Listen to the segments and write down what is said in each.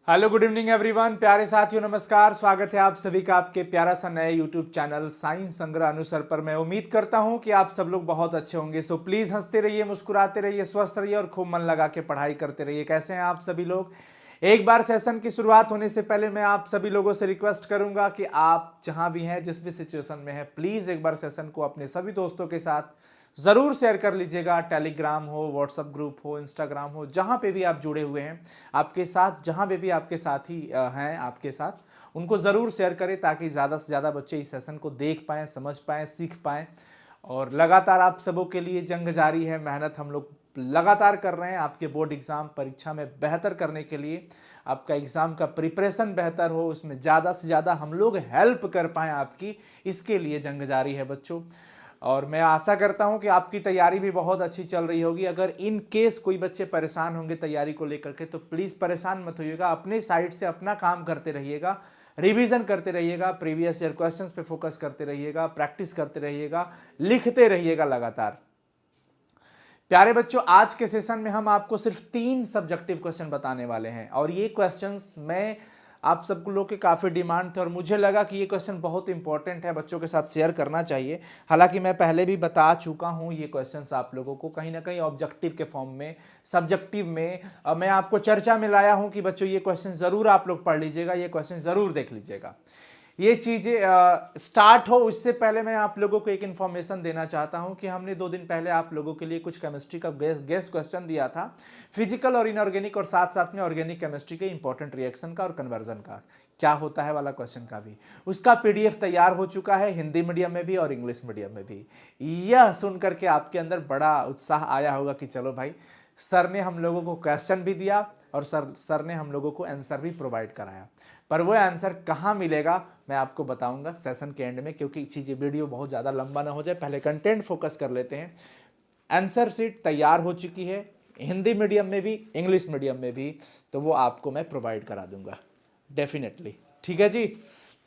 Hello good evening everyone. प्यारे साथियों नमस्कार, स्वागत है आप सभी का आपके प्यारा सा नए यूट्यूब चैनल साइंस संग्रह अनुसार पर। मैं उम्मीद करता हूं कि आप सब लोग बहुत अच्छे होंगे। सो प्लीज हंसते रहिए, मुस्कुराते रहिए, स्वस्थ रहिए और खूब मन लगा के पढ़ाई करते रहिए। कैसे हैं आप सभी लोग? एक बार सेशन की शुरुआत होने से पहले मैं आप सभी लोगों से रिक्वेस्ट करूंगा कि आप जहां भी हैं, जिस भी सिचुएशन में हैं, प्लीज एक बार सेशन को अपने सभी दोस्तों के साथ जरूर शेयर कर लीजिएगा। टेलीग्राम हो, व्हाट्सएप ग्रुप हो, इंस्टाग्राम हो, जहां पे भी आप जुड़े हुए हैं आपके साथ, जहां पे भी आपके साथी हैं आपके साथ, उनको जरूर शेयर करें ताकि ज़्यादा से ज़्यादा बच्चे इस सेशन को देख पाएँ, समझ पाएँ, सीख पाएँ। और लगातार आप सबों के लिए जंग जारी है, मेहनत हम लोग लगातार कर रहे हैं आपके बोर्ड एग्जाम परीक्षा में बेहतर करने के लिए। आपका एग्जाम का प्रिपरेशन बेहतर हो, उसमें ज़्यादा से ज़्यादा हम लोग हेल्प कर पाएँ आपकी, इसके लिए जंग जारी है बच्चों। और मैं आशा करता हूं कि आपकी तैयारी भी बहुत अच्छी चल रही होगी। अगर इन केस कोई बच्चे परेशान होंगे तैयारी को लेकर के, तो प्लीज़ परेशान मत होइएगा, अपने साइड से अपना काम करते रहिएगा, रिवीजन करते रहिएगा, प्रीवियस ईयर क्वेश्चंस पे फोकस करते रहिएगा, प्रैक्टिस करते रहिएगा, लिखते रहिएगा लगातार। प्यारे बच्चों, आज के सेशन में हम आपको सिर्फ 3 सब्जेक्टिव क्वेश्चन बताने वाले हैं और ये क्वेश्चंस मैं आप सब लोग के काफ़ी डिमांड थे और मुझे लगा कि ये क्वेश्चन बहुत इंपॉर्टेंट है, बच्चों के साथ शेयर करना चाहिए। हालांकि मैं पहले भी बता चुका हूं ये क्वेश्चंस आप लोगों को कहीं ना कहीं ऑब्जेक्टिव के फॉर्म में, सब्जेक्टिव में मैं आपको चर्चा में लाया हूं कि बच्चों ये क्वेश्चन ज़रूर आप लोग पढ़ लीजिएगा, ये क्वेश्चन ज़रूर देख लीजिएगा। ये चीज़ें स्टार्ट हो उससे पहले मैं आप लोगों को एक इन्फॉर्मेशन देना चाहता हूं कि हमने 2 दिन पहले आप लोगों के लिए कुछ केमिस्ट्री का गेस क्वेश्चन दिया था, फिजिकल और इनऑर्गेनिक और साथ साथ में ऑर्गेनिक केमिस्ट्री के इंपॉर्टेंट रिएक्शन का और कन्वर्जन का क्या होता है वाला क्वेश्चन का भी। उसका पीडीएफ तैयार हो चुका है, हिंदी मीडियम में भी और इंग्लिश मीडियम में भी। यह सुनकर के आपके अंदर बड़ा उत्साह आया होगा कि चलो भाई, सर ने हम लोगों को क्वेश्चन भी दिया और सर ने हम लोगों को आंसर भी प्रोवाइड कराया। पर वो आंसर कहाँ मिलेगा मैं आपको बताऊंगा सेशन के एंड में, क्योंकि चीज़ें वीडियो बहुत ज़्यादा लंबा ना हो जाए, पहले कंटेंट फोकस कर लेते हैं। आंसर शीट तैयार हो चुकी है, हिंदी मीडियम में भी इंग्लिश मीडियम में भी, तो वो आपको मैं प्रोवाइड करा दूंगा डेफिनेटली। ठीक है जी,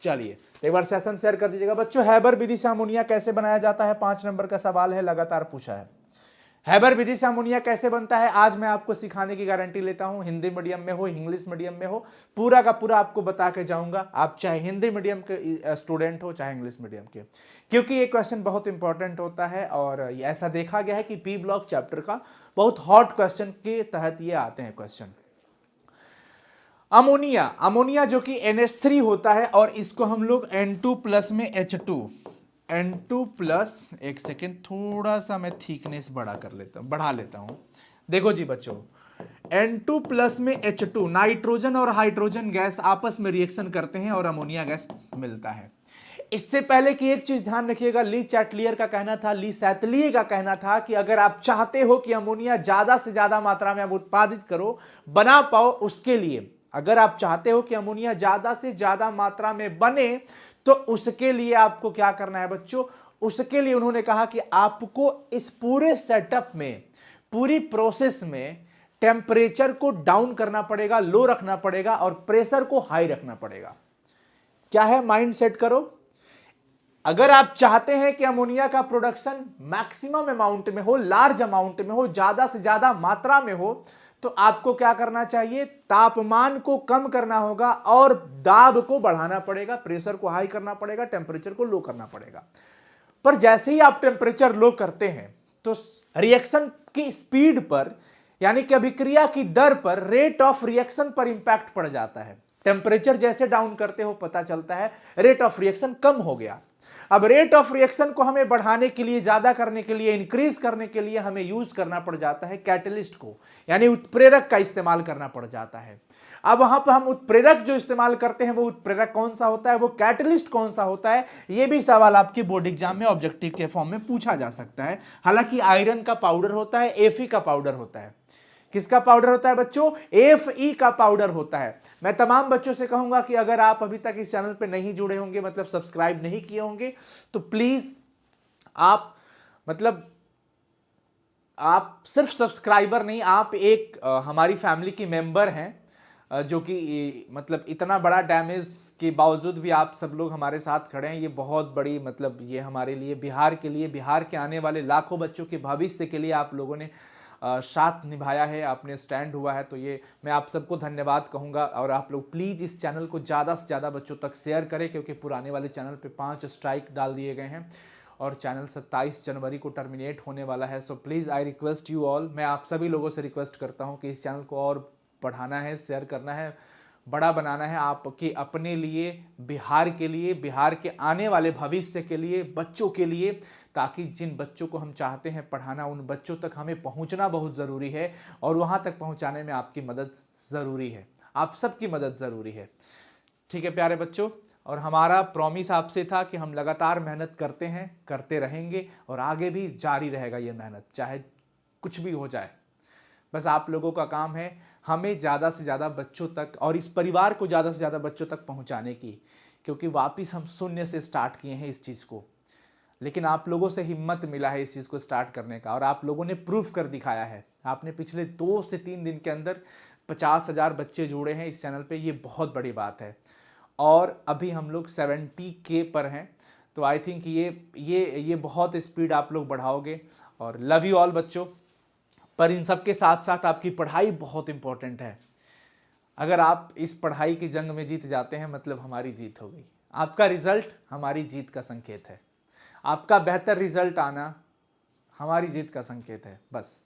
चलिए एक बार सेशन शेयर कर दीजिएगा बच्चों। हैबर विधि से अमोनिया कैसे बनाया जाता है, 5 नंबर का सवाल है, लगातार पूछा है। हैबर विधि से अमोनिया कैसे बनता है आज मैं आपको सिखाने की गारंटी लेता हूं। हिंदी मीडियम में हो, इंग्लिश मीडियम में हो, पूरा का पूरा आपको बता के जाऊंगा, आप चाहे हिंदी मीडियम के स्टूडेंट हो चाहे इंग्लिश मीडियम के, क्योंकि ये क्वेश्चन बहुत इंपॉर्टेंट होता है और ऐसा देखा गया है कि पी ब्लॉक चैप्टर का बहुत हॉट क्वेश्चन के तहत ये आते हैं क्वेश्चन। अमोनिया, अमोनिया जो कि NH3 होता है और इसको हम लोग N2 प्लस में H2, N2 प्लस, एक सेकेंड थोड़ा सा मैं थिकनेस बढ़ा लेता हूं। देखो जी बच्चों, N2 प्लस में H2, नाइट्रोजन और हाइड्रोजन गैस आपस में रिएक्शन करते हैं और अमोनिया गैस मिलता है। इससे पहले कि एक चीज ध्यान रखिएगा, ली चैटलियर का कहना था, ली सैतलिए का कहना था कि अगर आप चाहते हो कि अमोनिया ज्यादा से ज्यादा मात्रा में आप उत्पादित करो, बना पाओ, उसके लिए अगर आप चाहते हो कि अमोनिया ज्यादा से ज्यादा मात्रा में बने, तो उसके लिए आपको क्या करना है बच्चों, उसके लिए उन्होंने कहा कि आपको इस पूरे सेटअप में, पूरी प्रोसेस में टेम्परेचर को डाउन करना पड़ेगा, लो रखना पड़ेगा और प्रेशर को हाई रखना पड़ेगा। क्या है, माइंड सेट करो। अगर आप चाहते हैं कि अमोनिया का प्रोडक्शन मैक्सिमम अमाउंट में हो, लार्ज अमाउंट में हो, ज्यादा से ज्यादा मात्रा में हो, तो आपको क्या करना चाहिए, तापमान को कम करना होगा और दाब को बढ़ाना पड़ेगा, प्रेशर को हाई करना पड़ेगा, टेम्परेचर को लो करना पड़ेगा। पर जैसे ही आप टेम्परेचर लो करते हैं तो रिएक्शन की स्पीड पर, यानी कि अभिक्रिया की दर पर, रेट ऑफ रिएक्शन पर इंपैक्ट पड़ जाता है। टेम्परेचर जैसे डाउन करते हो पता चलता है रेट ऑफ रिएक्शन कम हो गया। अब रेट ऑफ रिएक्शन को हमें बढ़ाने के लिए, ज्यादा करने के लिए, इंक्रीज करने के लिए हमें यूज करना पड़ जाता है कैटलिस्ट को, यानी उत्प्रेरक का इस्तेमाल करना पड़ जाता है। अब वहां पर हम उत्प्रेरक जो इस्तेमाल करते हैं वो उत्प्रेरक कौन सा होता है, वो कैटलिस्ट कौन सा होता है, ये भी सवाल आपके बोर्ड एग्जाम में ऑब्जेक्टिव के फॉर्म में पूछा जा सकता है। हालांकि आयरन का पाउडर होता है, Fe का पाउडर होता है। किसका पाउडर होता है बच्चों, Fe का पाउडर होता है। मैं तमाम बच्चों से कहूंगा कि अगर आप अभी तक इस चैनल पे नहीं जुड़े होंगे, मतलब सब्सक्राइब नहीं किए होंगे, तो प्लीज आप, मतलब आप सिर्फ सब्सक्राइबर नहीं, आप एक हमारी फैमिली की मेंबर हैं, जो कि मतलब इतना बड़ा डैमेज के बावजूद भी आप सब लोग हमारे साथ खड़े हैं। ये बहुत बड़ी, मतलब ये हमारे लिए, बिहार के लिए, बिहार के आने वाले लाखों बच्चों के भविष्य के लिए आप लोगों ने साथ निभाया है, आपने स्टैंड हुआ है, तो ये मैं आप सबको धन्यवाद कहूँगा। और आप लोग प्लीज़ इस चैनल को ज़्यादा से ज़्यादा बच्चों तक शेयर करें, क्योंकि पुराने वाले चैनल पे 5 स्ट्राइक डाल दिए गए हैं और चैनल 27 जनवरी को टर्मिनेट होने वाला है। So please I request you all, मैं आप सभी लोगों से रिक्वेस्ट करता हूँ कि इस चैनल को और बढ़ाना है, शेयर करना है, बड़ा बनाना है, आपके अपने लिए, बिहार के लिए, बिहार के आने वाले भविष्य के लिए, बच्चों के लिए, ताकि जिन बच्चों को हम चाहते हैं पढ़ाना उन बच्चों तक हमें पहुंचना बहुत ज़रूरी है और वहां तक पहुंचाने में आपकी मदद ज़रूरी है, आप सबकी मदद ज़रूरी है। ठीक है प्यारे बच्चों, और हमारा प्रॉमिस आपसे था कि हम लगातार मेहनत करते हैं, करते रहेंगे और आगे भी जारी रहेगा ये मेहनत, चाहे कुछ भी हो जाए। बस आप लोगों का काम है हमें ज़्यादा से ज़्यादा बच्चों तक और इस परिवार को ज़्यादा से ज़्यादा बच्चों तक पहुंचाने की, क्योंकि वापस हम शून्य से स्टार्ट किए हैं इस चीज़ को, लेकिन आप लोगों से हिम्मत मिला है इस चीज़ को स्टार्ट करने का और आप लोगों ने प्रूफ कर दिखाया है। आपने पिछले 2 से 3 दिन के अंदर 50,000 बच्चे जुड़े हैं इस चैनल पे, ये बहुत बड़ी बात है। और अभी हम लोग 70K पर हैं, तो आई थिंक ये बहुत स्पीड आप लोग बढ़ाओगे। और लव यू ऑल बच्चों। पर इन सब के साथ साथ आपकी पढ़ाई बहुत इंपॉर्टेंट है। अगर आप इस पढ़ाई की जंग में जीत जाते हैं मतलब हमारी जीत हो गई। आपका रिजल्ट हमारी जीत का संकेत है, आपका बेहतर रिजल्ट आना हमारी जीत का संकेत है बस।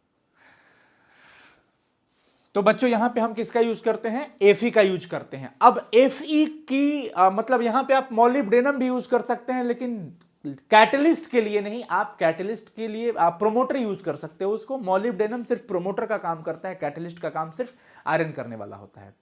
तो बच्चों यहां पे हम किसका यूज करते हैं? एफई का यूज करते हैं। अब एफई की मतलब यहां पे आप मॉलिब्डेनम भी यूज कर सकते हैं, लेकिन कैटलिस्ट के लिए नहीं। आप कैटलिस्ट के लिए आप प्रोमोटर यूज कर सकते हो उसको। मॉलिब्डेनम सिर्फ प्रोमोटर का काम करता है, कैटलिस्ट का काम सिर्फ आयरन करने वाला होता है।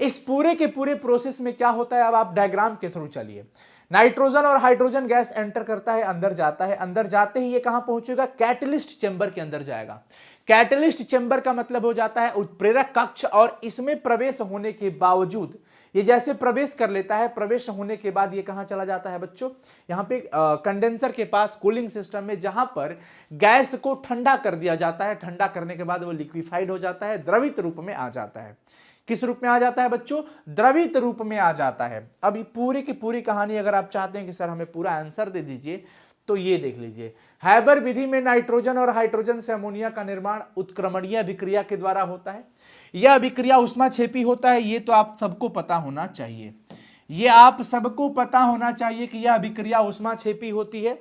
इस पूरे के पूरे प्रोसेस में क्या होता है, अब आप डायग्राम के थ्रू चलिए। नाइट्रोजन और हाइड्रोजन गैस एंटर करता है, अंदर जाता है, अंदर जाते ही ये कहां पहुंचेगा? कैटलिस्ट चेंबर के अंदर जाएगा। कैटलिस्ट चेंबर का मतलब हो जाता है उत्प्रेरक कक्ष, और इसमें प्रवेश होने के बावजूद ये जैसे प्रवेश कर लेता है, प्रवेश होने के बाद ये कहां चला जाता है बच्चों? यहां पे कंडेंसर के पास कूलिंग सिस्टम में, जहां पर गैस को ठंडा कर दिया जाता है। ठंडा करने के बाद वो लिक्विफाइड हो जाता है, द्रवित रूप में आ जाता है। किस रूप में आ जाता है बच्चों? द्रवित रूप में आ जाता है। अब ये पूरी की पूरी कहानी अगर आप चाहते हैं कि सर हमें पूरा आंसर दे दीजिए, तो ये देख लीजिए। हैबर विधि में नाइट्रोजन और हाइड्रोजन से अमोनिया का निर्माण उत्क्रमणीय अभिक्रिया के द्वारा होता है। यह अभिक्रिया ऊष्माक्षेपी होता है, ये तो आप सबको पता होना चाहिए। ये आप सबको पता होना चाहिए कि यह अभिक्रिया ऊष्माक्षेपी होती है।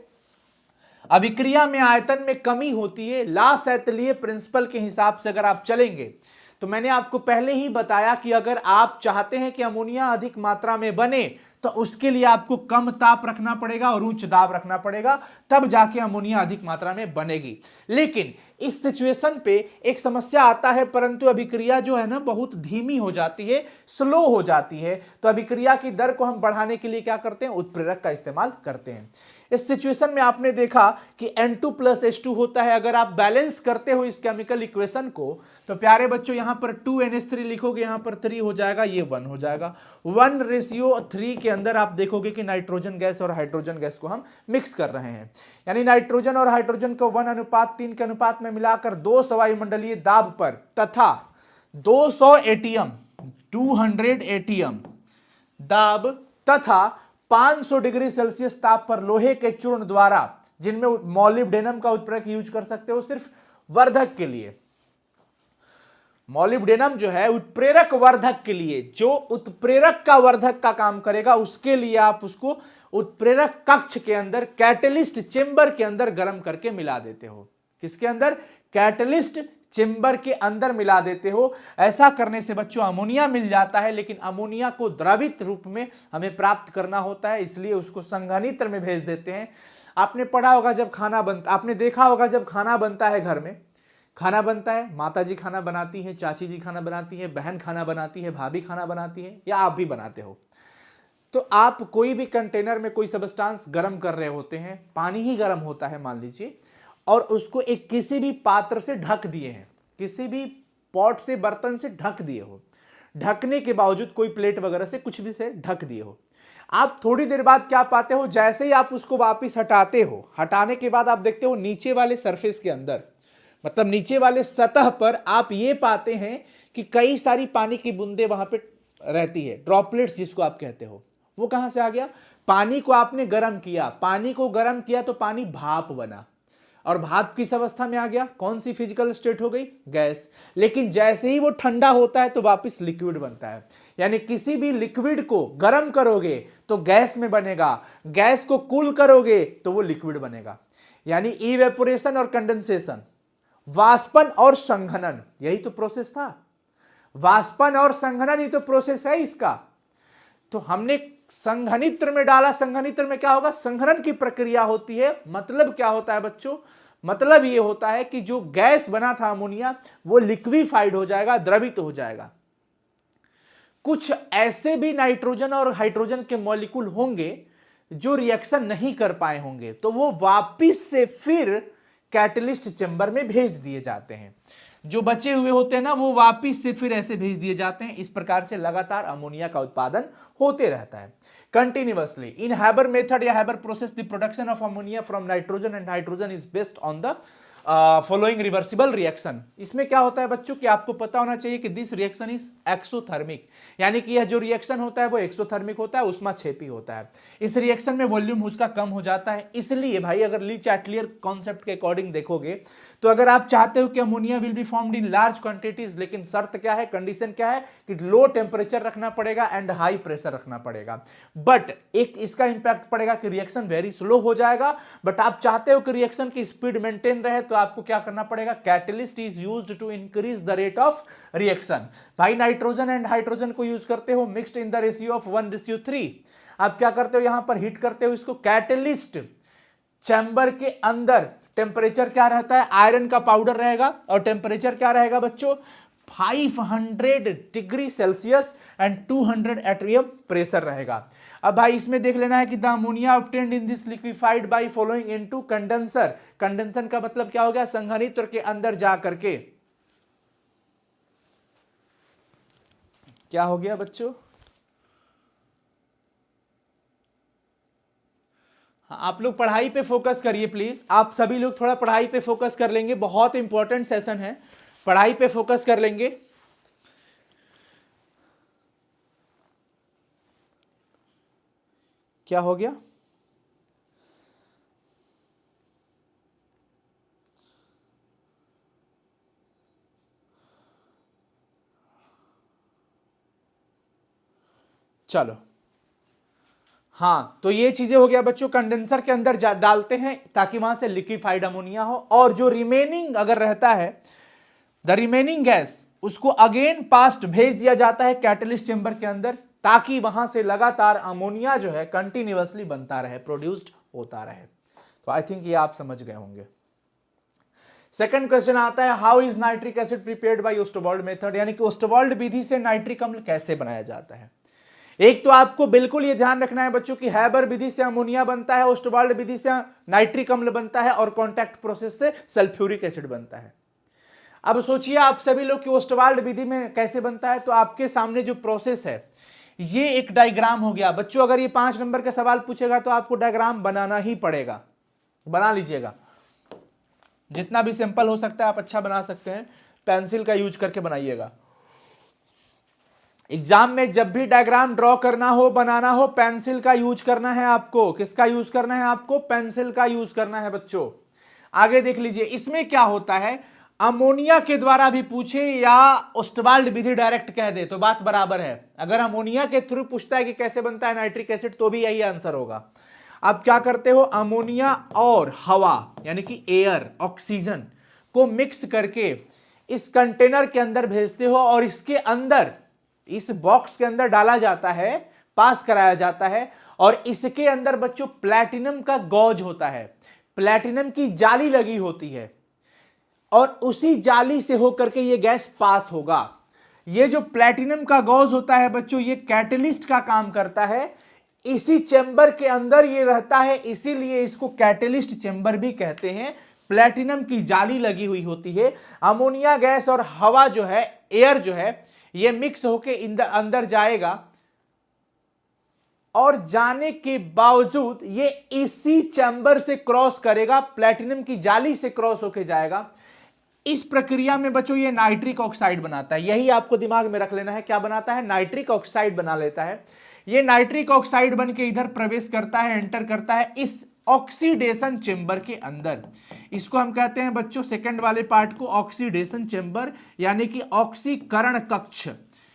अभिक्रिया में आयतन में कमी होती है। ला सैतलीय प्रिंसिपल के हिसाब से अगर आप चलेंगे तो मैंने आपको पहले ही बताया कि अगर आप चाहते हैं कि अमोनिया अधिक मात्रा में बने तो उसके लिए आपको कम ताप रखना पड़ेगा और उच्च दाब रखना पड़ेगा, तब जाके अमोनिया अधिक मात्रा में बनेगी। लेकिन इस सिचुएशन पे एक समस्या आता है, परंतु अभिक्रिया जो है ना बहुत धीमी हो जाती है, स्लो हो जाती है। तो अभिक्रिया की दर को हम बढ़ाने के लिए क्या करते हैं? उत्प्रेरक का इस्तेमाल करते हैं। इस सिचुएशन में आपने देखा कि N2 + H2 होता है। अगर आप बैलेंस करते हो इस केमिकल इक्वेशन को, तो प्यारे बच्चों यहां पर 2NH3 लिखोगे, यहां पर 3 हो जाएगा, ये 1 हो जाएगा। 1:3 के अंदर आप देखोगे कि नाइट्रोजन गैस और हाइड्रोजन गैस को हम मिक्स कर रहे हैं, यानी नाइट्रोजन और हाइड्रोजन को 1:3 के अनुपात में मिलाकर 2 वायुमंडलीय दाब पर तथा 200 एटीएम 200 एटीएम दाब तथा 500 डिग्री सेल्सियस ताप पर लोहे के चूर्ण द्वारा, जिनमें मॉलिब्डेनम का उत्प्रेरक यूज कर सकते हो सिर्फ वर्धक के लिए। मॉलिब्डेनम जो है उत्प्रेरक वर्धक के लिए, जो उत्प्रेरक का वर्धक का काम करेगा, उसके लिए आप उसको उत्प्रेरक कक्ष के अंदर, कैटलिस्ट चेंबर के अंदर गर्म करके मिला देते हो। किसके अंदर? कैटलिस्ट चेंबर के अंदर मिला देते हो। ऐसा करने से बच्चों अमोनिया मिल जाता है, लेकिन अमोनिया को द्रवित रूप में हमें प्राप्त करना होता है, इसलिए उसको संघनित्र में भेज देते हैं। आपने पढ़ा होगा जब खाना बनता, आपने देखा होगा जब खाना बनता है, घर में खाना बनता है, माता जी खाना बनाती हैं, चाची जी खाना बनाती है, बहन खाना बनाती है, भाभी खाना बनाती है, या आप भी बनाते हो। तो आप कोई भी कंटेनर में कोई सबस्टांस गर्म कर रहे होते हैं, पानी ही गर्म होता है मान लीजिए, और उसको एक किसी भी पात्र से ढक दिए हैं, किसी भी पॉट से, बर्तन से ढक दिए हो, ढकने के बावजूद कोई प्लेट वगैरह से, कुछ भी से ढक दिए हो। आप थोड़ी देर बाद क्या पाते हो? जैसे ही आप उसको वापस हटाते हो, हटाने के बाद आप देखते हो नीचे वाले सरफेस के अंदर, मतलब नीचे वाले सतह पर आप ये पाते हैं कि कई सारी पानी की बूंदें वहां पे रहती है, ड्रॉपलेट्स जिसको आप कहते हो। वो कहां से आ गया? पानी को आपने गर्म किया, पानी को गर्म किया तो पानी भाप बना, और भाप किस अवस्था में आ गया, कौन सी फिजिकल स्टेट हो गई, गैस। लेकिन जैसे ही वो ठंडा होता है तो वापस लिक्विड बनता है। यानी किसी भी लिक्विड को गर्म करोगे तो गैस में बनेगा, गैस को कूल करोगे तो वो लिक्विड बनेगा। यानी इवेपोरेशन और कंडेंसेशन, वाष्पन और संघनन, यही तो प्रोसेस था। वाष्पन और संघनन ही तो प्रोसेस है इसका। तो हमने संघनित्र में डाला, संघनित्र में क्या होगा, संघनन की प्रक्रिया होती है। मतलब क्या होता है बच्चों, मतलब ये होता है कि जो गैस बना था अमोनिया वो लिक्विफाइड हो जाएगा, द्रवित हो जाएगा। कुछ ऐसे भी नाइट्रोजन और हाइड्रोजन के मॉलिक्यूल होंगे जो रिएक्शन नहीं कर पाए होंगे, तो वो वापिस से फिर कैटलिस्ट चेंबर में भेज दिए जाते हैं। जो बचे हुए होते हैं ना वो वापिस से फिर ऐसे भेज दिए जाते हैं। इस प्रकार से लगातार अमोनिया का उत्पादन होते रहता है कंटिन्यूअसली। इन हैबर मेथड या Haber process the production of ammonia from nitrogen and hydrogen is based on the following reversible reaction. इसमें क्या होता है बच्चों कि आपको पता होना चाहिए कि दिस रिएक्शन इज एक्सोथर्मिक, यानी कि यह जो रिएक्शन होता है वो एक्सोथर्मिक होता है, उष्माक्षेपी होता है। इस रिएक्शन में वॉल्यूम उसका कम हो जाता है। इसलिए भाई अगर ली चैटलियर कॉन्सेप्ट के अकॉर्डिंग देखोगे तो अगर आप चाहते हो कि ammonia will be formed in large quantities, लेकिन शर्त क्या है, कंडीशन क्या है कि लो टेम्परेचर रखना पड़ेगा एंड हाई प्रेशर रखना पड़ेगा। बट एक इसका इंपैक्ट पड़ेगा कि रिएक्शन वेरी स्लो हो जाएगा। बट आप चाहते हो कि रिएक्शन की स्पीड मेंटेन रहे तो आपको क्या करना पड़ेगा, catalyst is used to increase the rate of reaction. भाई नाइट्रोजन एंड हाइड्रोजन को यूज करते हो mixed in the ratio of 1:3। आप क्या करते हो, यहां पर हीट करते हो इसको। कैटलिस्ट चैम्बर के अंदर टेम्परेचर क्या रहता है, आयरन का पाउडर रहेगा और टेम्परेचर क्या रहेगा बच्चों, 500 डिग्री सेल्सियस एंड 200 एटरियम प्रेशर रहेगा। अब भाई इसमें देख लेना है कि the ammonia obtained in this liquefied by following into condenser. Condenser का मतलब क्या हो गया, संघनित्र के अंदर जा करके क्या हो गया बच्चों, आप लोग पढ़ाई पे फोकस करिए प्लीज। आप सभी लोग थोड़ा पढ़ाई पे फोकस कर लेंगे, बहुत इंपॉर्टेंट सेशन है, पढ़ाई पे फोकस कर लेंगे। क्या हो गया, चलो हाँ, तो ये चीजें हो गया बच्चों, कंडेंसर के अंदर डालते हैं ताकि वहां से लिक्विफाइड अमोनिया हो, और जो रिमेनिंग अगर रहता है द रिमेनिंग गैस उसको अगेन पास्ट भेज दिया जाता है कैटलिस्ट चेंबर के अंदर, ताकि वहां से लगातार अमोनिया जो है कंटिन्यूअसली बनता रहे, प्रोड्यूस्ड होता रहे। तो आई थिंक ये आप समझ गए होंगे। सेकंड क्वेश्चन आता है, how is nitric acid prepared by Ostwald method, यानी कि ओस्टवाल्ड विधि से नाइट्रिक अम्ल कैसे बनाया जाता है। एक तो आपको बिल्कुल ये ध्यान रखना है बच्चों कि हैबर विधि से अमोनिया बनता है, ओस्टवाल्ड विधि से नाइट्रिक अम्ल बनता है, और कॉन्टैक्ट प्रोसेस से सल्फ्यूरिक एसिड बनता है। अब सोचिए आप सभी लोग कि ओस्टवाल्ड विधि में कैसे बनता है, तो आपके सामने जो प्रोसेस है ये एक डायग्राम हो गया बच्चों। अगर ये 5 नंबर का सवाल पूछेगा तो आपको डायग्राम बनाना ही पड़ेगा, बना लीजिएगा। जितना भी सिंपल हो सकता है आप अच्छा बना सकते हैं, पेंसिल का यूज करके बनाइएगा। एग्जाम में जब भी डायग्राम ड्रॉ करना हो, बनाना हो, पेंसिल का यूज करना है आपको। किसका यूज करना है आपको, पेंसिल का यूज करना है बच्चों। आगे देख लीजिए, इसमें क्या होता है, अमोनिया के द्वारा भी पूछे या ओस्टवाल्ड विधि डायरेक्ट कह दे तो बात बराबर है। अगर अमोनिया के थ्रू पूछता है कि कैसे बनता है नाइट्रिक एसिड तो भी यही आंसर होगा। आप क्या करते हो, अमोनिया और हवा यानी कि एयर, ऑक्सीजन को मिक्स करके इस कंटेनर के अंदर भेजते हो, और इसके अंदर, इस बॉक्स के अंदर डाला जाता है, पास कराया जाता है, और इसके अंदर बच्चों प्लैटिनम का गॉज होता है, प्लैटिनम की जाली लगी होती है, और उसी जाली से होकर के ये गैस पास होगा। ये जो प्लैटिनम का गॉज होता है बच्चों, ये कैटलिस्ट का काम करता है। इसी चेंबर के अंदर ये रहता है, इसीलिए इसको कैटलिस्ट चेंबर भी कहते हैं। प्लैटिनम की जाली लगी हुई होती है। अमोनिया गैस और हवा जो है, एयर जो है, ये मिक्स होके अंदर जाएगा, और जाने के बावजूद ये इसी चैम्बर से क्रॉस करेगा, प्लैटिनम की जाली से क्रॉस होके जाएगा। इस प्रक्रिया में बच्चों ये नाइट्रिक ऑक्साइड बनाता है। यही आपको दिमाग में रख लेना है, क्या बनाता है, नाइट्रिक ऑक्साइड बना लेता है। ये नाइट्रिक ऑक्साइड बन के इधर प्रवेश करता है, एंटर करता है इस ऑक्सीडेशन चेंबर के अंदर। इसको हम कहते हैं बच्चों सेकंड वाले पार्ट को ऑक्सीडेशन चेंबर, यानी कि ऑक्सीकरण कक्ष।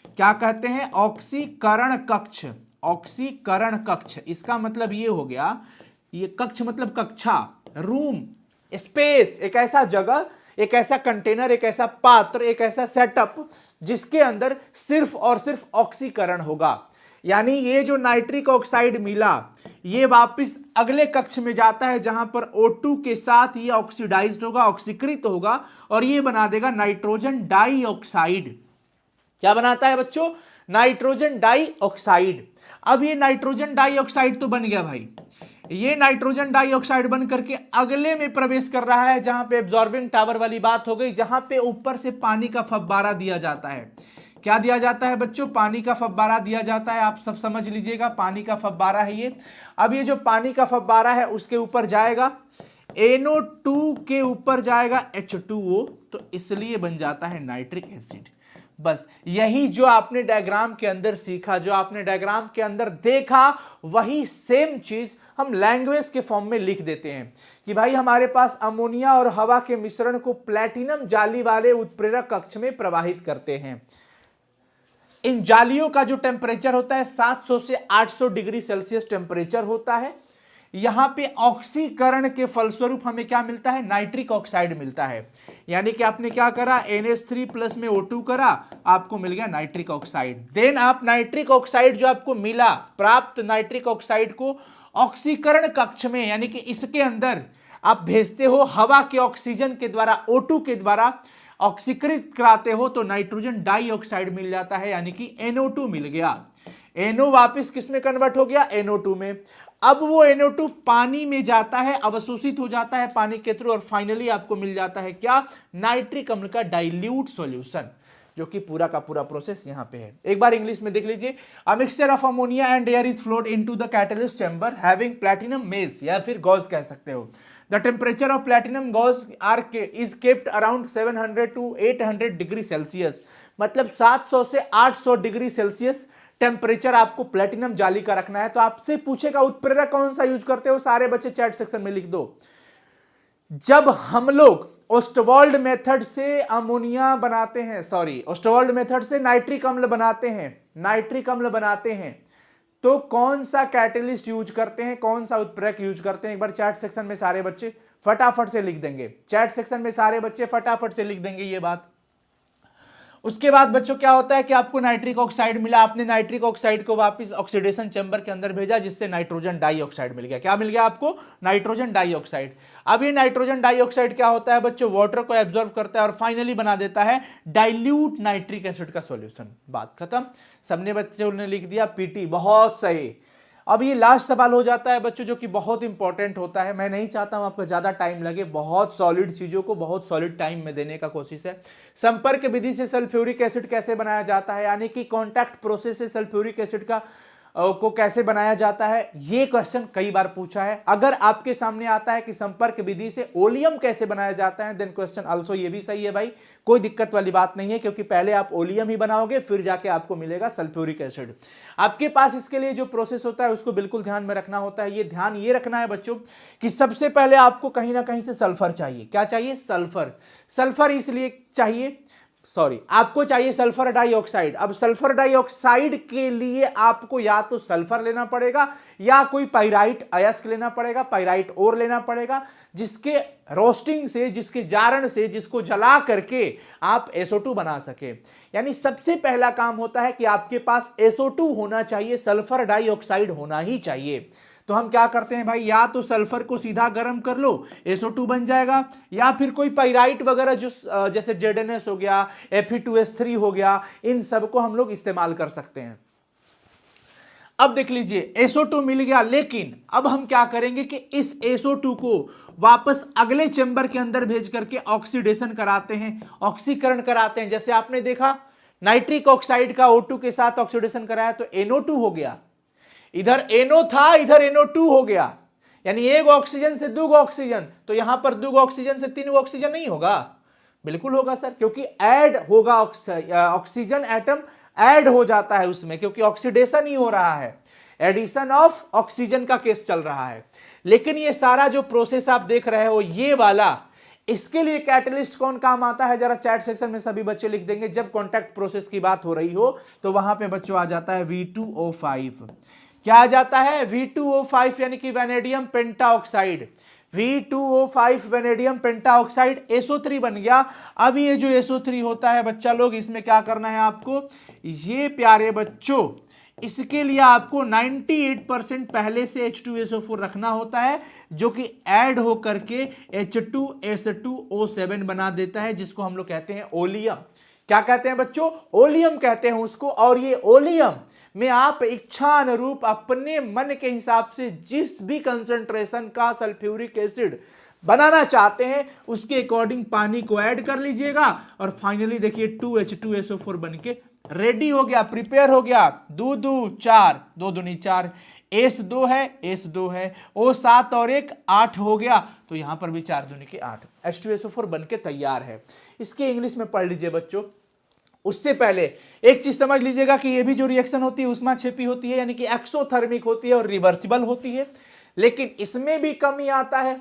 क्या कहते हैं? ऑक्सीकरण कक्ष। ऑक्सीकरण कक्ष इसका मतलब ये हो गया, ये कक्ष मतलब कक्षा, रूम, स्पेस, एक ऐसा जगह, एक ऐसा कंटेनर, एक ऐसा पात्र, एक ऐसा सेटअप जिसके अंदर सिर्फ और सिर्फ ऑक्सीकरण होगा। यानी ये जो नाइट्रिक ऑक्साइड मिला ये वापस अगले कक्ष में जाता है जहां पर O2 के साथ ये ऑक्सीडाइज्ड होगा, ऑक्सीकृत होगा और ये बना देगा नाइट्रोजन डाइऑक्साइड। क्या बनाता है बच्चों? Nitrogen dioxide. अब ये नाइट्रोजन डाइऑक्साइड तो बन गया भाई, ये नाइट्रोजन डाइऑक्साइड बन करके अगले में प्रवेश कर रहा है जहां पे एब्जॉर्बिंग टावर वाली बात हो गई, जहां पे ऊपर से पानी का फव्वारा दिया जाता है। क्या दिया जाता है बच्चों? पानी का फव्वारा दिया जाता है। आप सब समझ लीजिएगा, पानी का फव्वारा है ये। अब ये जो पानी का फव्वारा है उसके ऊपर जाएगा NO2 के ऊपर जाएगा H2O, तो इसलिए बन जाता है नाइट्रिक एसिड। बस यही जो आपने डायग्राम के अंदर सीखा, जो आपने डायग्राम के अंदर देखा, वही सेम चीज हम लैंग्वेज के फॉर्म में लिख देते हैं कि भाई हमारे पास अमोनिया और हवा के मिश्रण को प्लैटिनम जाली वाले उत्प्रेरक कक्ष में प्रवाहित करते हैं। इन जालियों का जो टेम्परेचर होता है 700 से 800 डिग्री सेल्सियस टेम्परेचर होता है। यहां पे ऑक्सीकरण के फलस्वरूप हमें क्या मिलता है? नाइट्रिक ऑक्साइड मिलता है। यानी कि आपने क्या करा? NH3 प्लस में O2 करा, आपको मिल गया नाइट्रिक ऑक्साइड। देन आप नाइट्रिक ऑक्साइड जो आपको मिला, प्राप्त नाइट्रिक ऑक्साइड को ऑक्सीकरण कक्ष में, यानी कि इसके अंदर आप भेजते हो हवा के ऑक्सीजन के द्वारा, O2 के द्वारा ऑक्सीकृत कराते हो, तो नाइट्रोजन डाइऑक्साइड मिल जाता है, यानी कि NO2 मिल गया। NO वापस किस में कन्वर्ट हो गया? NO2 में। अब वो NO2 पानी में जाता है, अवशोषित हो जाता है पानी के थ्रू और फाइनली आपको मिल जाता है क्या? नाइट्रिक अम्ल का डाइल्यूट सॉल्यूशन, जो कि पूरा का पूरा प्रोसेस यहां पे है। एक बार इंग्लिश में देख लीजिए। A mixture of ammonia and air is flowed into the catalyst chamber having platinum mesh, या फिर गॉज कह सकते हो। The temperature of platinum gauze is kept around 700 to 800 degree Celsius, मतलब 700 से 800 डिग्री सेल्सियस टेम्परेचर आपको प्लैटिनम जाली का रखना है। तो आपसे पूछेगा उत्प्रेरक कौन सा यूज करते हो? सारे बच्चे चैट सेक्शन में लिख दो। जब हम लोग ओस्टवाल्ड मेथड से अमोनिया बनाते हैं, सॉरी ओस्टवाल्ड मेथड से नाइट्रिक अम्ल बनाते हैं, नाइट्रिक अम्ल बनाते हैं, तो कौन सा कैटलिस्ट यूज करते हैं, कौन सा उत्प्रेरक यूज करते हैं? एक बार चैट सेक्शन में सारे बच्चे फटाफट से लिख देंगे। चैट सेक्शन में सारे बच्चे फटाफट से लिख देंगे ये बात। उसके बाद बच्चों क्या होता है कि आपको नाइट्रिक ऑक्साइड मिला, आपने नाइट्रिक ऑक्साइड को वापस ऑक्सीडेशन चैम्बर के अंदर भेजा, जिससे नाइट्रोजन डाइऑक्साइड मिल गया। क्या मिल गया आपको? Nitrogen dioxide. अब ये नाइट्रोजन डाइऑक्साइड क्या होता है बच्चों? वाटर को एब्जॉर्ब करता है और फाइनली बना देता है डाइल्यूट नाइट्रिक एसिड का सॉल्यूशन। बात खत्म। सबने बच्चों ने लिख दिया पीटी, बहुत सही। अब ये लास्ट सवाल हो जाता है बच्चों, जो कि बहुत इंपॉर्टेंट होता है। मैं नहीं चाहता हूं आपको ज्यादा टाइम लगे, बहुत सॉलिड चीजों को बहुत सॉलिड टाइम में देने का कोशिश है। संपर्क विधि से सल्फ्यूरिक एसिड कैसे बनाया जाता है, यानी कि कॉन्टैक्ट प्रोसेस से सल्फ्यूरिक एसिड का को कैसे बनाया जाता है, ये क्वेश्चन कई बार पूछा है। अगर आपके सामने आता है कि संपर्क विधि से ओलियम कैसे बनाया जाता है, देन क्वेश्चन आल्सो ये भी सही है भाई, कोई दिक्कत वाली बात नहीं है, क्योंकि पहले आप ओलियम ही बनाओगे फिर जाके आपको मिलेगा सल्फ्यूरिक एसिड। आपके पास इसके लिए जो प्रोसेस होता है उसको बिल्कुल ध्यान में रखना होता है। ये ध्यान ये रखना है बच्चों कि सबसे पहले आपको कहीं ना कहीं से सल्फर चाहिए। क्या चाहिए? सल्फर। सल्फर इसलिए चाहिए, सॉरी आपको चाहिए सल्फर डाइऑक्साइड। अब सल्फर डाइऑक्साइड के लिए आपको या तो सल्फर लेना पड़ेगा या कोई पाइराइट अयस्क लेना पड़ेगा, पाइराइट ओर लेना पड़ेगा, जिसके रोस्टिंग से, जिसके जारण से, जिसको जला करके आप SO2 बना सके। यानी सबसे पहला काम होता है कि आपके पास SO2 होना चाहिए, सल्फर डाइऑक्साइड होना ही चाहिए। तो हम क्या करते हैं भाई, या तो सल्फर को सीधा गर्म कर लो, SO2 बन जाएगा, या फिर कोई पाइराइट वगैरह जो जैसे ZNS हो गया, Fe2S3 हो गया, इन सब को हम लोग इस्तेमाल कर सकते हैं। अब देख लीजिए SO2 मिल गया, लेकिन अब हम क्या करेंगे कि इस SO2 को वापस अगले चेंबर के अंदर भेज करके ऑक्सीडेशन कराते हैं, ऑक्सीकरण कराते हैं। जैसे आपने देखा नाइट्रिक ऑक्साइड का O2 के साथ ऑक्सीडेशन कराया तो NO2 हो गया, इधर NO था, इधर NO2 हो गया, यानी एक ऑक्सीजन से दो ऑक्सीजन, तो यहां पर दो ऑक्सीजन से तीन ऑक्सीजन नहीं होगा? बिल्कुल होगा सर, क्योंकि ऐड होगा, ऑक्सीजन एटम ऐड हो जाता है उसमें, क्योंकि ऑक्सीडेशन ही हो रहा है। एडिशन ऑफ ऑक्सीजन का केस चल रहा है। लेकिन ये सारा जो प्रोसेस आप देख रहे हो ये वाला, इसके लिए कैटलिस्ट कौन काम आता है, जरा चैट सेक्शन में सभी बच्चे लिख देंगे। जब कॉन्टैक्ट प्रोसेस की बात हो रही हो तो वहां पे बच्चों आ जाता है V2O5। क्या आ जाता है? V2O5 यानी कि vanadium pentoxide. V2O5 vanadium pentoxide SO3 बन गया। अब ये जो SO3 होता है बच्चा लोग, इसमें क्या करना है आपको, ये प्यारे बच्चों, इसके लिए आपको 98% पहले से H2SO4 रखना होता है, जो कि ऐड होकर के H2S2O7 बना देता है, जिसको हम लोग कहते हैं ओलियम। क्या कहते हैं बच्चों? ओलियम कहते हैं उसको। और ये ओलियम में आप इच्छा अनुरूप अपने मन के हिसाब से जिस भी कंसंट्रेशन का सल्फ्यूरिक एसिड बनाना चाहते हैं उसके अकॉर्डिंग पानी को ऐड कर लीजिएगा और फाइनली देखिए 2H2SO4 बन के रेडी हो गया, प्रिपेयर हो गया। 2 2 4, 2 दूनी 4, S2 है, S2 है, O7 और 1 8 हो गया। तो यहां पर भी 4 दूनी के 8, H2SO4 बन के तैयार है। इसके इंग्लिश में पढ़ लीजिए बच्चों। उससे पहले एक चीज समझ लीजिएगा कि ये भी जो रिएक्शन होती है ऊष्माक्षेपी होती है, यानी कि एक्सोथर्मिक होती है और रिवर्सिबल होती है। लेकिन इसमें भी कमी आता है,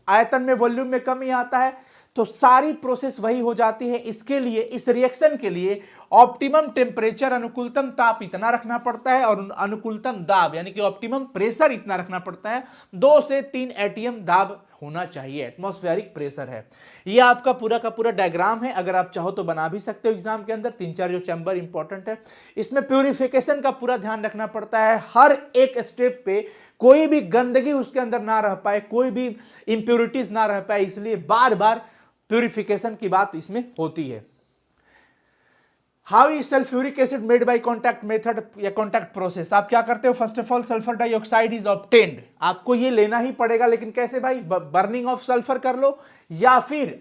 आयतन में, वॉल्यूम में कमी आता है, तो सारी प्रोसेस वही हो जाती है। इसके लिए, इस रिएक्शन के लिए ऑप्टिमम टेम्परेचर, अनुकूलतम ताप इतना रखना पड़ता है और अनुकूलतम दाब यानी कि ऑप्टिमम प्रेशर इतना रखना पड़ता है। 2 से 3 एटीएम दाब होना चाहिए, एटमॉस्फेरिक प्रेशर है। ये आपका पूरा का पूरा डायग्राम है, अगर आप चाहो तो बना भी सकते हो एग्जाम के अंदर। 3-4 जो चैम्बर इंपॉर्टेंट है, इसमें प्यूरिफिकेशन का पूरा ध्यान रखना पड़ता है। हर एक स्टेप पे कोई भी गंदगी उसके अंदर ना रह पाए, कोई भी इंप्योरिटीज ना रह पाए, इसलिए बार बार प्यूरिफिकेशन की बात इसमें होती है। How is sulphuric acid made by contact method या कॉन्टैक्ट प्रोसेस? आप क्या करते हो? First of all sulphur dioxide is obtained. आपको ये लेना ही पड़ेगा, लेकिन कैसे भाई? बर्निंग ऑफ सल्फर कर लो, या फिर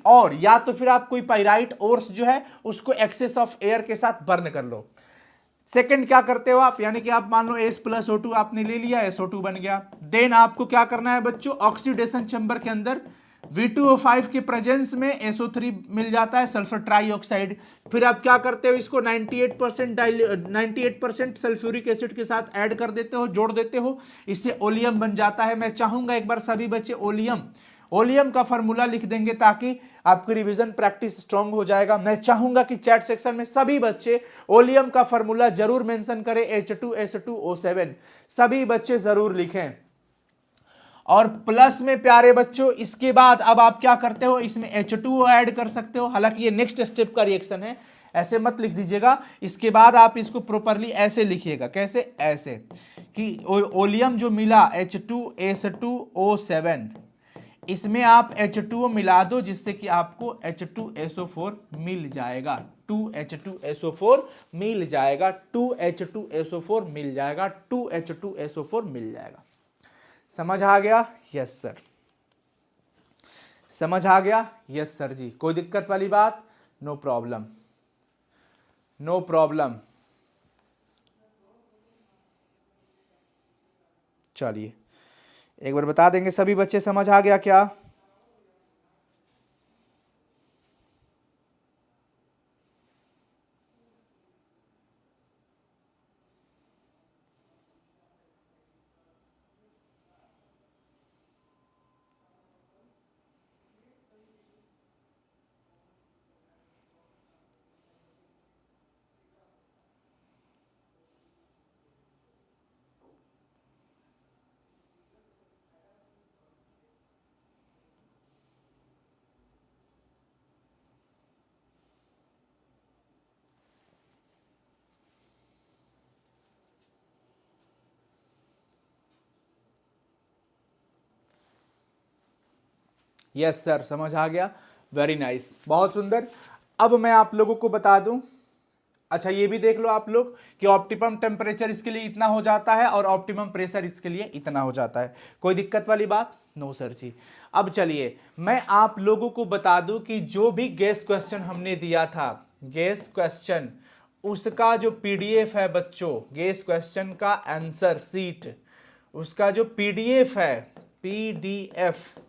आप कोई पाइराइट ओर्स जो है उसको एक्सेस ऑफ एयर के साथ बर्न कर लो। सेकंड क्या करते हो आप, यानी कि आप मान लो H+O2 आपने ले लिया, SO2 बन गया। देन आपको क्या करना है बच्चों? ऑक्सीडेशन चैम्बर के अंदर V2O5 के प्रेजेंस में SO3 मिल जाता है, सल्फर ट्राइऑक्साइड। फिर आप क्या करते हो? इसको 98% सल्फ्यूरिक एसिड के साथ ऐड कर देते हो, जोड़ देते हो, इससे ओलियम बन जाता है। मैं चाहूंगा एक बार सभी बच्चे ओलियम का फॉर्मूला लिख देंगे ताकि आपकी रिवीजन प्रैक्टिस स्ट्रांग हो जाएगा। मैं चाहूंगा कि चैट सेक्शन में सभी बच्चे ओलियम का फॉर्मूला जरूर मेंशन करें, H2S2O7 सभी बच्चे जरूर लिखें। और प्लस में प्यारे बच्चों, इसके बाद अब आप क्या करते हो? इसमें H2O ऐड कर सकते हो। हालांकि ये नेक्स्ट स्टेप का रिएक्शन है, ऐसे मत लिख दीजिएगा। इसके बाद आप इसको प्रॉपर्ली ऐसे लिखिएगा। कैसे? ऐसे कि ओलियम जो मिला H2S2O7, इसमें आप H2O मिला दो, जिससे कि आपको H2SO4 मिल जाएगा। 2H2SO4 मिल जाएगा, 2H2SO4 मिल जाएगा, 2H2SO4 मिल जाएगा। समझ आ गया? Yes sir. समझ आ गया? Yes sir ji. कोई दिक्कत वाली बात? No problem, no problem. चलिए एक बार बता देंगे सभी बच्चे, समझ आ गया क्या? यस सर, समझ आ गया। वेरी नाइस, बहुत सुंदर। अब मैं आप लोगों को बता दूं, अच्छा ये भी देख लो आप लोग कि ऑप्टिमम टेम्परेचर इसके लिए इतना हो जाता है और ऑप्टिमम प्रेशर इसके लिए इतना हो जाता है। कोई दिक्कत वाली बात? नो सर जी। अब चलिए मैं आप लोगों को बता दूं कि जो भी गैस क्वेश्चन हमने दिया था, गैस क्वेश्चन, उसका जो पीडीएफ है बच्चों, गैस क्वेश्चन का आंसर सीट, उसका जो पीडीएफ है, पीडीएफ,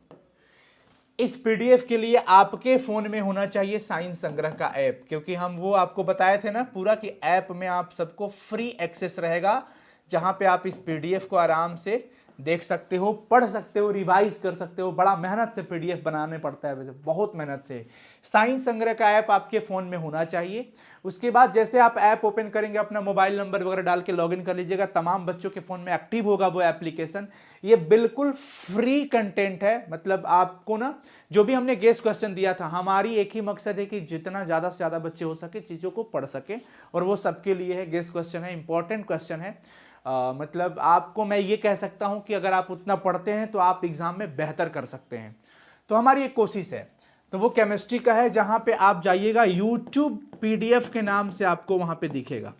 इस पीडीएफ के लिए आपके फोन में होना चाहिए साइंस संग्रह का ऐप, क्योंकि हम वो आपको बताए थे ना पूरा कि ऐप में आप सबको फ्री एक्सेस रहेगा जहां पे आप इस पीडीएफ को आराम से देख सकते हो, पढ़ सकते हो, रिवाइज कर सकते हो। बड़ा मेहनत से पीडीएफ बनाने पड़ता है, वैसे बहुत मेहनत से। साइंस संग्रह का ऐप आपके फोन में होना चाहिए। उसके बाद जैसे आप ऐप ओपन करेंगे, अपना मोबाइल नंबर वगैरह डाल के लॉगिन कर लीजिएगा, तमाम बच्चों के फोन में एक्टिव होगा वो एप्लीकेशन। ये बिल्कुल फ्री कंटेंट है, मतलब आपको ना जो भी हमने गेस क्वेश्चन दिया था, हमारी एक ही मकसद है कि जितना ज्यादा से ज्यादा बच्चे हो सके चीजों को पढ़ सके, और वो सबके लिए है। गेस क्वेश्चन है, इंपॉर्टेंट क्वेश्चन है। मतलब आपको मैं ये कह सकता हूं कि अगर आप उतना पढ़ते हैं तो आप एग्जाम में बेहतर कर सकते हैं। तो हमारी एक कोशिश है, तो वो केमिस्ट्री का है, जहां पे आप जाइएगा यूट्यूब पीडीएफ के नाम से आपको वहां पे दिखेगा।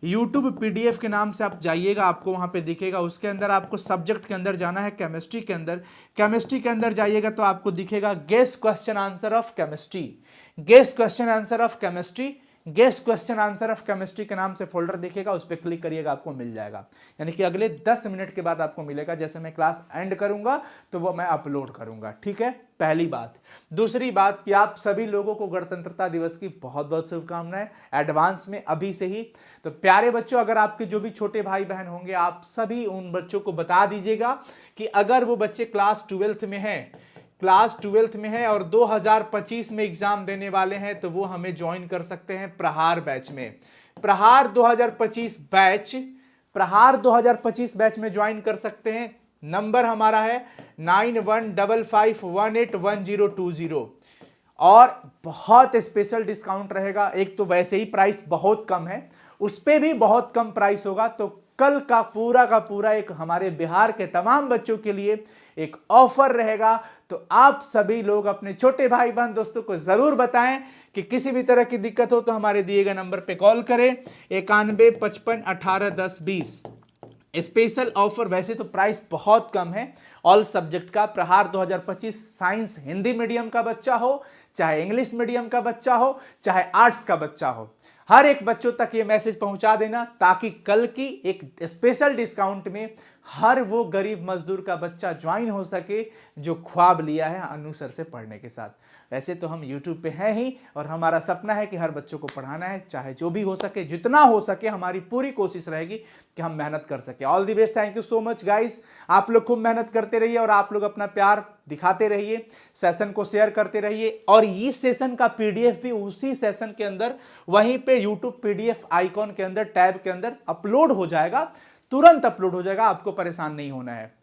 यूट्यूब पीडीएफ के नाम से आप जाइएगा, आपको वहां पे दिखेगा। उसके अंदर आपको सब्जेक्ट के अंदर जाना है, केमिस्ट्री के अंदर। केमिस्ट्री के अंदर जाइएगा तो आपको दिखेगा guess question answer of chemistry, guess question answer of chemistry, guess question answer of chemistry के नाम से फोल्डर दिखेगा, उस पर क्लिक करिएगा, आपको मिल जाएगा। यानी कि अगले 10 मिनट के बाद आपको मिलेगा। जैसे मैं क्लास एंड करूंगा तो वो मैं अपलोड करूंगा, ठीक है। पहली बात। दूसरी बात कि आप सभी लोगों को गणतंत्रता दिवस की बहुत बहुत शुभकामनाएं एडवांस में अभी से ही। तो प्यारे बच्चों, अगर आपके जो भी छोटे भाई बहन होंगे, आप सभी उन बच्चों को बता दीजिएगा कि अगर वो बच्चे क्लास 12th में हैं, क्लास 12th में है और 2025 में एग्जाम देने वाले हैं, तो वो हमें ज्वाइन कर सकते हैं प्रहार बैच में। प्रहार 2025 बैच, प्रहार 2025 बैच में ज्वाइन कर सकते हैं। नंबर हमारा है 9155181020, और बहुत स्पेशल डिस्काउंट रहेगा। एक तो वैसे ही प्राइस बहुत कम है, उस पे भी बहुत कम प्राइस होगा। तो कल का पूरा एक हमारे बिहार के तमाम बच्चों के लिए एक ऑफर रहेगा। तो आप सभी लोग अपने छोटे भाई बहन दोस्तों को जरूर बताएं कि किसी भी तरह की दिक्कत हो तो हमारे दिए गए नंबर पे कॉल करें, 9155181020। स्पेशल ऑफर, वैसे तो प्राइस बहुत कम है ऑल सब्जेक्ट का। प्रहार 2025 साइंस हिंदी मीडियम का बच्चा हो, चाहे इंग्लिश मीडियम का बच्चा हो, चाहे आर्ट्स का बच्चा हो, हर एक बच्चों तक ये मैसेज पहुंचा देना, ताकि कल की एक स्पेशल डिस्काउंट में हर वो गरीब मजदूर का बच्चा ज्वाइन हो सके जो ख्वाब लिया है अनुसर से पढ़ने के साथ। वैसे तो हम YouTube पे हैं ही, और हमारा सपना है कि हर बच्चों को पढ़ाना है, चाहे जो भी हो सके, जितना हो सके। हमारी पूरी कोशिश रहेगी कि हम मेहनत कर सके। All the best, thank you so much guys. आप लोग खूब मेहनत करते रहिए, और आप लोग अपना प्यार दिखाते रहिए, सेशन को शेयर करते रहिए। और इस सेशन का पीडीएफ भी उसी सेशन के अंदर, वहीं पे यूट्यूब पीडीएफ आइकॉन के अंदर, टैब के अंदर अपलोड हो जाएगा, तुरंत अपलोड हो जाएगा, आपको परेशान नहीं होना है।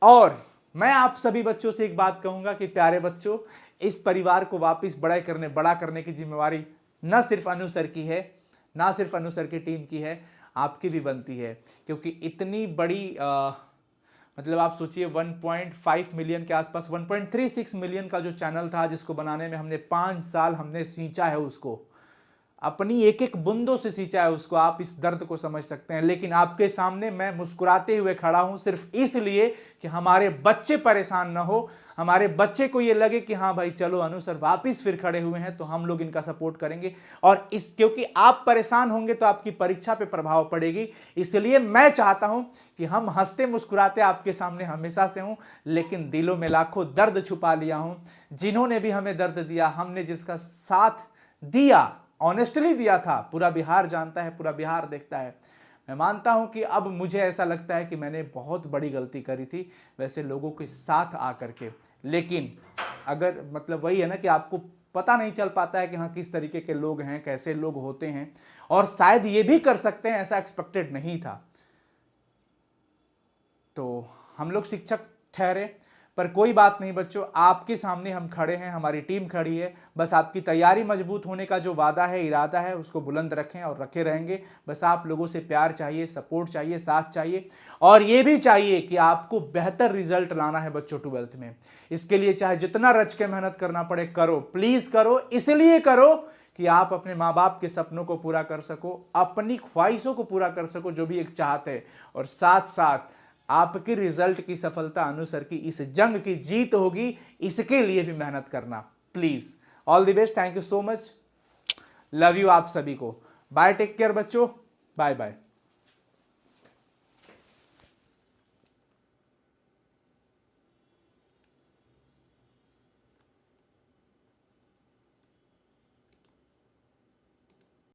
और मैं आप सभी बच्चों से एक बात कहूंगा कि प्यारे बच्चों, इस परिवार को वापस बड़ा करने की जिम्मेवारी न सिर्फ अनुसर की है, ना सिर्फ अनुसर की टीम की है, आपकी भी बनती है। क्योंकि इतनी बड़ी मतलब आप सोचिए 1.5 मिलियन के आसपास, 1.36 मिलियन का जो चैनल था, जिसको बनाने में हमने 5 साल हमने सींचा है, उसको अपनी एक एक बूंदों से सींचा है उसको। आप इस दर्द को समझ सकते हैं। लेकिन आपके सामने मैं मुस्कुराते हुए खड़ा हूं सिर्फ इसलिए कि हमारे बच्चे परेशान ना हो, हमारे बच्चे को ये लगे कि हाँ भाई चलो अनुसर वापिस फिर खड़े हुए हैं, तो हम लोग इनका सपोर्ट करेंगे। और इस क्योंकि आप परेशान होंगे तो आपकी परीक्षा पे प्रभाव पड़ेगी, इसलिए मैं चाहता हूं कि हम हंसते मुस्कुराते आपके सामने हमेशा से हूं, लेकिन दिलों में लाखों दर्द छुपा लिया हूं। जिन्होंने भी हमें दर्द दिया, हमने जिसका साथ दिया, ऑनेस्टली दिया था, पूरा बिहार जानता है, पूरा बिहार देखता है। मैं मानता हूं कि अब मुझे ऐसा लगता है कि मैंने बहुत बड़ी गलती करी थी वैसे लोगों के साथ आकर के। लेकिन अगर मतलब वही है ना कि आपको पता नहीं चल पाता है कि हाँ किस तरीके के लोग हैं, कैसे लोग होते हैं, और शायद ये भी कर सकते हैं, ऐसा एक्सपेक्टेड नहीं था। तो हम लोग शिक्षक ठहरे, पर कोई बात नहीं बच्चों, आपके सामने हम खड़े हैं, हमारी टीम खड़ी है। बस आपकी तैयारी मजबूत होने का जो वादा है, इरादा है, उसको बुलंद रखें और रखे रहेंगे। बस आप लोगों से प्यार चाहिए, सपोर्ट चाहिए, साथ चाहिए, और ये भी चाहिए कि आपको बेहतर रिजल्ट लाना है बच्चों 12th में। इसके लिए चाहे जितना रच के मेहनत करना पड़े करो, प्लीज करो। इसलिए करो कि आप अपने माँ बाप के सपनों को पूरा कर सको, अपनी ख्वाहिशों को पूरा कर सको, जो भी एक चाहत है, और साथ साथ आपकी रिजल्ट की सफलता, अनुसर की इस जंग की जीत होगी, इसके लिए भी मेहनत करना please. All the best, thank you so much, love you आप सभी को। बाय, टेक केयर बच्चों, बाय बाय।